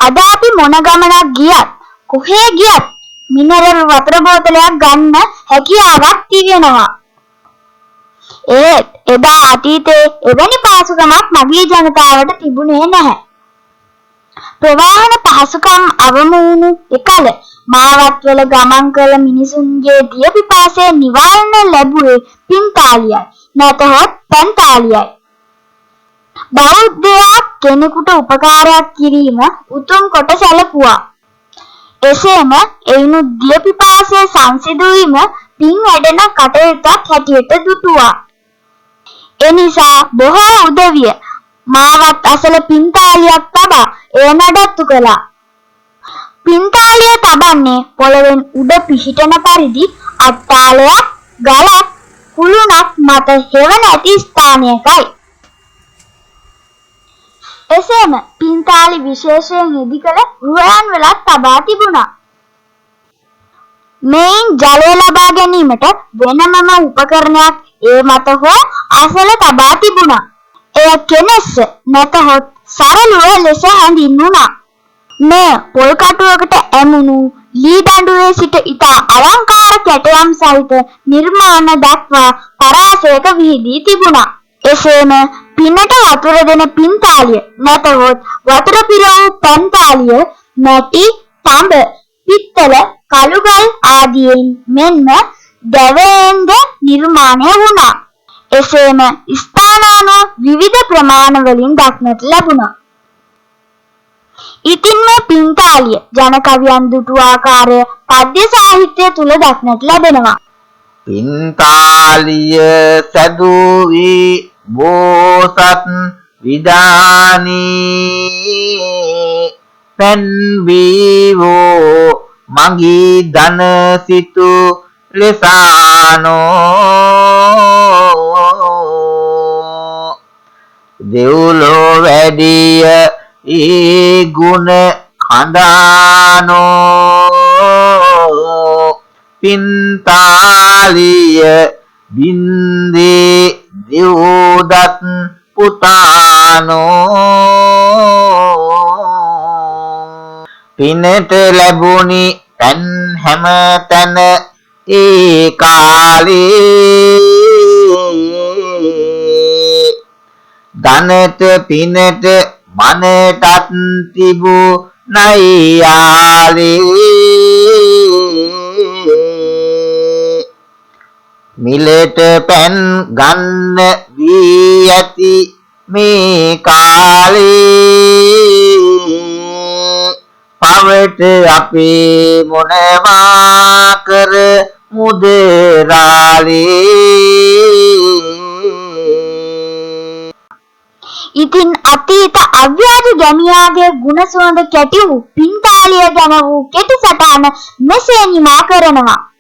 අද අපි මොන ගමනක් ගියත් කොහේ ගියත් මිනරල් වතුර බෝතලයක් ගන්න හැකියාවක් තියෙනවා. එදා අතීතයේ එවැනි පහසුකමක් මගේ ජනතාවට තිබුණේ නැහැ. ප්‍රවාහන පහසුකම් අවම වුණු එකල මාවත්වල ගමන් කළ මිනිසුන්ගේ දිය පිපාසය නිවාරණ ලැබුවේ පින්තාලියයි නැතහොත් පැන්තාලියයි. බෞද්ධයා කෙනෙකුට උපකාරයක් කිරීම උතුම් කොට සැලකුවා. එසේම එයිනුත් දිය පිපාසය සංසිඳුවීම පින් වැඩෙන කටයුත්තක් හැටියට දුටුවා. එනිසා බොහෝ උදවිය මාවත් අසල පින්තාලියක් තබා එය නඩත්තු කළා. පින්තාලිය තබන්නේ පොළවෙන් උඩ පිහිටන පරිදි අට්ටාලයක්, ගලක්, කුළුණක් මත හෙවණ ඇති ස්ථානයකයි. එසේම පින්තාලි විශේෂයෙන් ඉදිකළ රුහයන් වලත් තබා තිබුණා. මෙයින් ජලය ලබා ගැනීමට වෙනමම උපකරණයක් ඒ මත හෝ අසල තබා තිබුණා. එය කෙනෙස්ස නැතහොත් සරලුව ලෙස හැඳින්වුණා. මේ පොල් කටුවකට ඇමුණු ලී දඬුවේ සිට ඉතා අලංකාර කැටයම් සහිත නිර්මාණ දක්වා පරාසයක විහිදී තිබුණා. එසේම පින්නට වතුර දෙන පින්තාලිය නැතහොත් වතුර පිරවූ පැන්තාලිය මැටි, තඹ, පිත්තල, කළුගල් ආදියෙන් මෙන්ම දැවයෙන්ද නිර්මාණය වුණා. එසේම ස්ථානානුව විවිධ ප්‍රමාණ වලින් දක්නට ලැබුණා. ඉතින් මේ පින්තාලිය ජන කවියන් දුටු ආකාරය පද්‍ය සාහිත්‍ය තුල දක්නට ලැබෙනවා. පින්තාලිය සැදුවී බෝසත් විදානී පෙන්වීවෝ මගී ධන සිතු ලෙසානෝ දෙව්ලොව වැඩිය ඒ ගුණ කඳානෝ පින්තාලිය බින්දේ දෙව්දත් පුතානෝ පිනට ලැබුණි තැන් හැම තැන ඒ කාලේ ධනට පිනට මනටත් තිබූ නයියාලේ මිලට පැන් ගන්න වී ඇති මේ කාලේ පවට අපේ මොනවා කර මුදරාලේ. ඉතින් අතීත අව්‍යාජ ගැමියාගේ ගුණ සුවඳ කැටි වූ පින්තාලිය ගැන වූ කෙටි සටහන මෙසේ නිමා කරනවා.